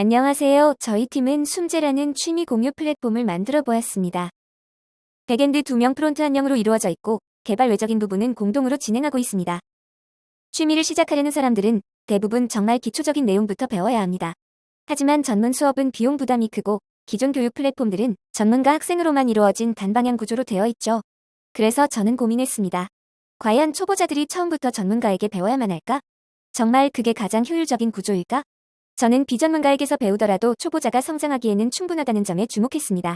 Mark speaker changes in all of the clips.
Speaker 1: 안녕하세요. 저희 팀은 숨재라는 취미 공유 플랫폼을 만들어 보았습니다. 백엔드 2명 프론트 1명으로 이루어져 있고 개발 외적인 부분은 공동으로 진행하고 있습니다. 취미를 시작하려는 사람들은 대부분 정말 기초적인 내용부터 배워야 합니다. 하지만 전문 수업은 비용 부담이 크고 기존 교육 플랫폼들은 전문가 학생으로만 이루어진 단방향 구조로 되어 있죠. 그래서 저는 고민했습니다. 과연 초보자들이 처음부터 전문가에게 배워야만 할까? 정말 그게 가장 효율적인 구조일까? 저는 비전문가에게서 배우더라도 초보자가 성장하기에는 충분하다는 점에 주목했습니다.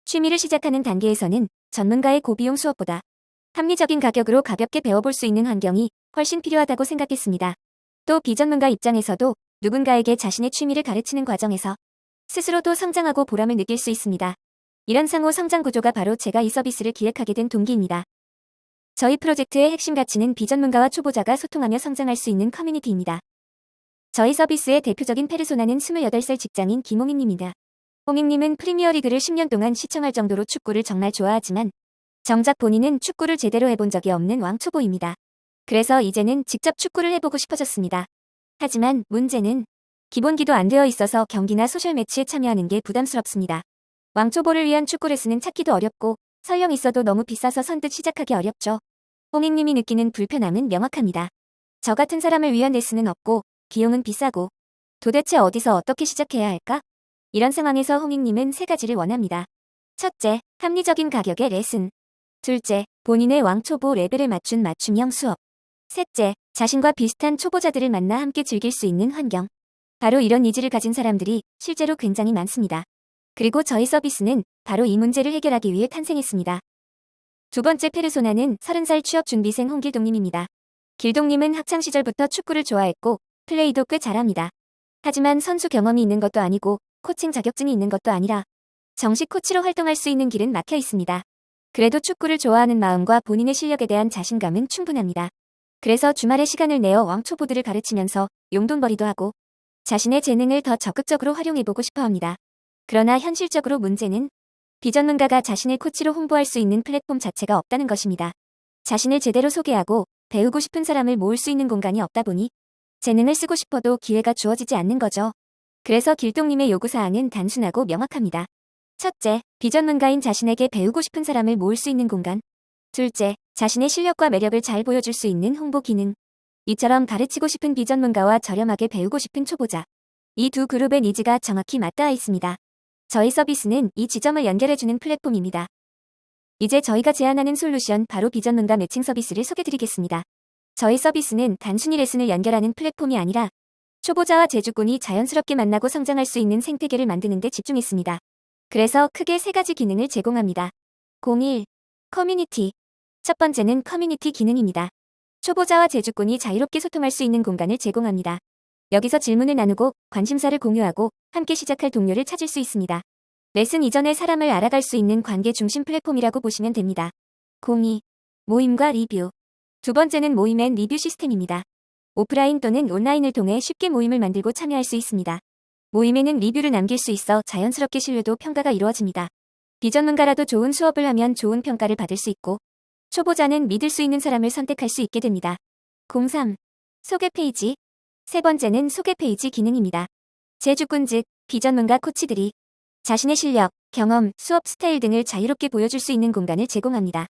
Speaker 1: 취미를 시작하는 단계에서는 전문가의 고비용 수업보다 합리적인 가격으로 가볍게 배워볼 수 있는 환경이 훨씬 필요하다고 생각했습니다. 또 비전문가 입장에서도 누군가에게 자신의 취미를 가르치는 과정에서 스스로도 성장하고 보람을 느낄 수 있습니다. 이런 상호 성장 구조가 바로 제가 이 서비스를 기획하게 된 동기입니다. 저희 프로젝트의 핵심 가치는 비전문가와 초보자가 소통하며 성장할 수 있는 커뮤니티입니다. 저희 서비스의 대표적인 페르소나는 28살 직장인 김홍익님입니다. 홍익님은 프리미어리그를 10년 동안 시청할 정도로 축구를 정말 좋아하지만 정작 본인은 축구를 제대로 해본 적이 없는 왕초보입니다. 그래서 이제는 직접 축구를 해보고 싶어졌습니다. 하지만 문제는 기본기도 안 되어 있어서 경기나 소셜매치에 참여하는 게 부담스럽습니다. 왕초보를 위한 축구 레슨은 찾기도 어렵고 설령 있어도 너무 비싸서 선뜻 시작하기 어렵죠. 홍익님이 느끼는 불편함은 명확합니다. 저 같은 사람을 위한 레슨은 없고 비용은 비싸고 도대체 어디서 어떻게 시작해야 할까? 이런 상황에서 홍익님은 세 가지를 원합니다. 첫째, 합리적인 가격의 레슨. 둘째, 본인의 왕초보 레벨에 맞춘 맞춤형 수업. 셋째, 자신과 비슷한 초보자들을 만나 함께 즐길 수 있는 환경. 바로 이런 니즈를 가진 사람들이 실제로 굉장히 많습니다. 그리고 저희 서비스는 바로 이 문제를 해결하기 위해 탄생했습니다. 두 번째 페르소나는 30살 취업준비생 홍길동님입니다. 길동님은 학창시절부터 축구를 좋아했고 플레이도 꽤 잘합니다. 하지만 선수 경험이 있는 것도 아니고 코칭 자격증이 있는 것도 아니라 정식 코치로 활동할 수 있는 길은 막혀 있습니다. 그래도 축구를 좋아하는 마음과 본인의 실력에 대한 자신감은 충분합니다. 그래서 주말에 시간을 내어 왕초보들을 가르치면서 용돈벌이도 하고 자신의 재능을 더 적극적으로 활용해보고 싶어 합니다. 그러나 현실적으로 문제는 비전문가가 자신을 코치로 홍보할 수 있는 플랫폼 자체가 없다는 것입니다. 자신을 제대로 소개하고 배우고 싶은 사람을 모을 수 있는 공간이 없다 보니 재능을 쓰고 싶어도 기회가 주어지지 않는 거죠. 그래서 길동님의 요구사항은 단순하고 명확합니다. 첫째, 비전문가인 자신에게 배우고 싶은 사람을 모을 수 있는 공간. 둘째, 자신의 실력과 매력을 잘 보여줄 수 있는 홍보 기능. 이처럼 가르치고 싶은 비전문가와 저렴하게 배우고 싶은 초보자. 이 두 그룹의 니즈가 정확히 맞닿아 있습니다. 저희 서비스는 이 지점을 연결해주는 플랫폼입니다. 이제 저희가 제안하는 솔루션 바로 비전문가 매칭 서비스를 소개드리겠습니다. 저희 서비스는 단순히 레슨을 연결하는 플랫폼이 아니라 초보자와 재주꾼이 자연스럽게 만나고 성장할 수 있는 생태계를 만드는 데 집중했습니다. 그래서 크게 세 가지 기능을 제공합니다. 01. 커뮤니티. 첫 번째는 커뮤니티 기능입니다. 초보자와 재주꾼이 자유롭게 소통할 수 있는 공간을 제공합니다. 여기서 질문을 나누고 관심사를 공유하고 함께 시작할 동료를 찾을 수 있습니다. 레슨 이전에 사람을 알아갈 수 있는 관계 중심 플랫폼이라고 보시면 됩니다. 02. 모임과 리뷰. 두 번째는 모임 앤 리뷰 시스템입니다. 오프라인 또는 온라인을 통해 쉽게 모임을 만들고 참여할 수 있습니다. 모임에는 리뷰를 남길 수 있어 자연스럽게 신뢰도 평가가 이루어집니다. 비전문가라도 좋은 수업을 하면 좋은 평가를 받을 수 있고 초보자는 믿을 수 있는 사람을 선택할 수 있게 됩니다. 03. 소개 페이지. 세 번째는 소개 페이지 기능입니다. 재주꾼 즉 비전문가 코치들이 자신의 실력, 경험, 수업 스타일 등을 자유롭게 보여줄 수 있는 공간을 제공합니다.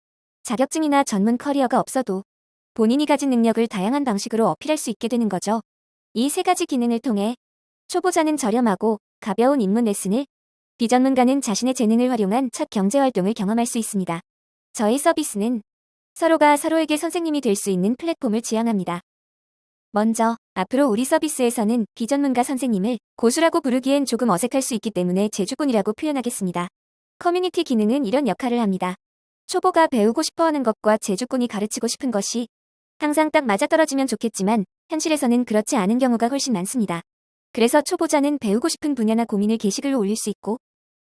Speaker 1: 자격증이나 전문 커리어가 없어도 본인이 가진 능력을 다양한 방식으로 어필할 수 있게 되는 거죠. 이 세 가지 기능을 통해 초보자는 저렴하고 가벼운 입문 레슨을, 비전문가는 자신의 재능을 활용한 첫 경제활동을 경험할 수 있습니다. 저희 서비스는 서로가 서로에게 선생님이 될 수 있는 플랫폼을 지향합니다. 먼저, 앞으로 우리 서비스에서는 비전문가 선생님을 고수라고 부르기엔 조금 어색할 수 있기 때문에 재주꾼이라고 표현하겠습니다. 커뮤니티 기능은 이런 역할을 합니다. 초보가 배우고 싶어하는 것과 재주꾼이 가르치고 싶은 것이 항상 딱 맞아떨어지면 좋겠지만 현실에서는 그렇지 않은 경우가 훨씬 많습니다. 그래서 초보자는 배우고 싶은 분야나 고민을 게시글로 올릴 수 있고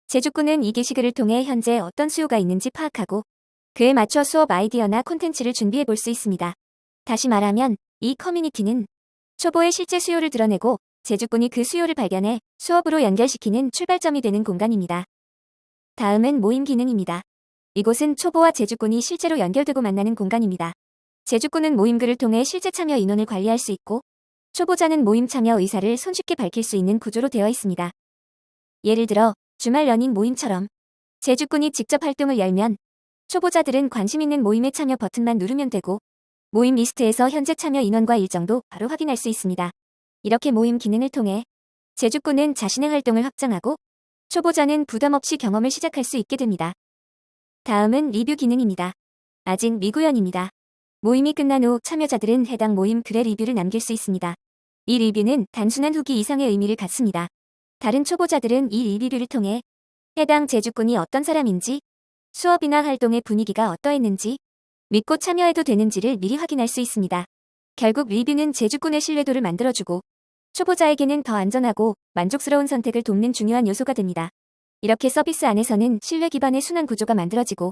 Speaker 1: 재주꾼은 이 게시글을 통해 현재 어떤 수요가 있는지 파악하고 그에 맞춰 수업 아이디어나 콘텐츠를 준비해 볼 수 있습니다. 다시 말하면 이 커뮤니티는 초보의 실제 수요를 드러내고 재주꾼이 그 수요를 발견해 수업으로 연결시키는 출발점이 되는 공간입니다. 다음은 모임 기능입니다. 이곳은 초보와 재주꾼이 실제로 연결되고 만나는 공간입니다. 재주꾼은 모임글을 통해 실제 참여 인원을 관리할 수 있고 초보자는 모임 참여 의사를 손쉽게 밝힐 수 있는 구조로 되어 있습니다. 예를 들어 주말 연인 모임처럼 제주꾼이 직접 활동을 열면 초보자들은 관심 있는 모임에 참여 버튼만 누르면 되고 모임 리스트에서 현재 참여 인원과 일정도 바로 확인할 수 있습니다. 이렇게 모임 기능을 통해 제주꾼은 자신의 활동을 확장하고 초보자는 부담 없이 경험을 시작할 수 있게 됩니다. 다음은 리뷰 기능입니다. 아직 미구현입니다. 모임이 끝난 후 참여자들은 해당 모임 글에 리뷰를 남길 수 있습니다. 이 리뷰는 단순한 후기 이상의 의미를 갖습니다. 다른 초보자들은 이 리뷰를 통해 해당 제주꾼이 어떤 사람인지, 수업이나 활동의 분위기가 어떠했는지, 믿고 참여해도 되는지를 미리 확인할 수 있습니다. 결국 리뷰는 제주꾼의 신뢰도를 만들어주고 초보자에게는 더 안전하고 만족스러운 선택을 돕는 중요한 요소가 됩니다. 이렇게 서비스 안에서는 신뢰 기반의 순환 구조가 만들어지고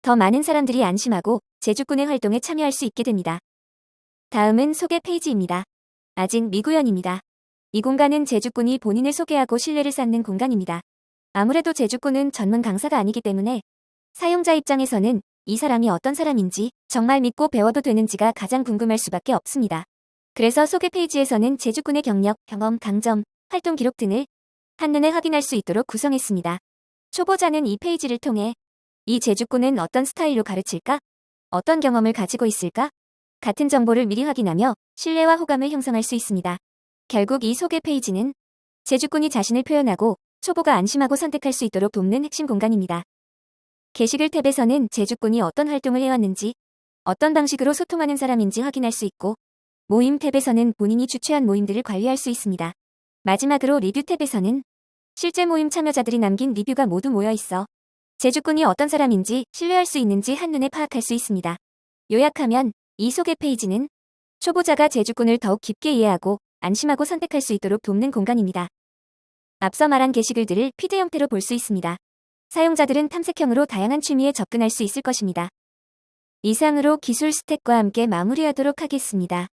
Speaker 1: 더 많은 사람들이 안심하고 제주꾼의 활동에 참여할 수 있게 됩니다. 다음은 소개 페이지입니다. 아직 미구현입니다. 이 공간은 제주꾼이 본인을 소개하고 신뢰를 쌓는 공간입니다. 아무래도 제주꾼은 전문 강사가 아니기 때문에 사용자 입장에서는 이 사람이 어떤 사람인지 정말 믿고 배워도 되는지가 가장 궁금할 수밖에 없습니다. 그래서 소개 페이지에서는 제주꾼의 경력, 경험, 강점, 활동 기록 등을 한눈에 확인할 수 있도록 구성했습니다. 초보자는 이 페이지를 통해 이 제주꾼은 어떤 스타일로 가르칠까? 어떤 경험을 가지고 있을까? 같은 정보를 미리 확인하며 신뢰와 호감을 형성할 수 있습니다. 결국 이 소개 페이지는 제주꾼이 자신을 표현하고 초보가 안심하고 선택할 수 있도록 돕는 핵심 공간입니다. 게시글 탭에서는 제주꾼이 어떤 활동을 해왔는지, 어떤 방식으로 소통하는 사람인지 확인할 수 있고, 모임 탭에서는 본인이 주최한 모임들을 관리할 수 있습니다. 마지막으로 리뷰 탭에서는 실제 모임 참여자들이 남긴 리뷰가 모두 모여 있어 제주꾼이 어떤 사람인지 신뢰할 수 있는지 한눈에 파악할 수 있습니다. 요약하면 이 소개 페이지는 초보자가 제주꾼을 더욱 깊게 이해하고 안심하고 선택할 수 있도록 돕는 공간입니다. 앞서 말한 게시글들을 피드 형태로 볼 수 있습니다. 사용자들은 탐색형으로 다양한 취미에 접근할 수 있을 것입니다. 이상으로 기술 스택과 함께 마무리하도록 하겠습니다.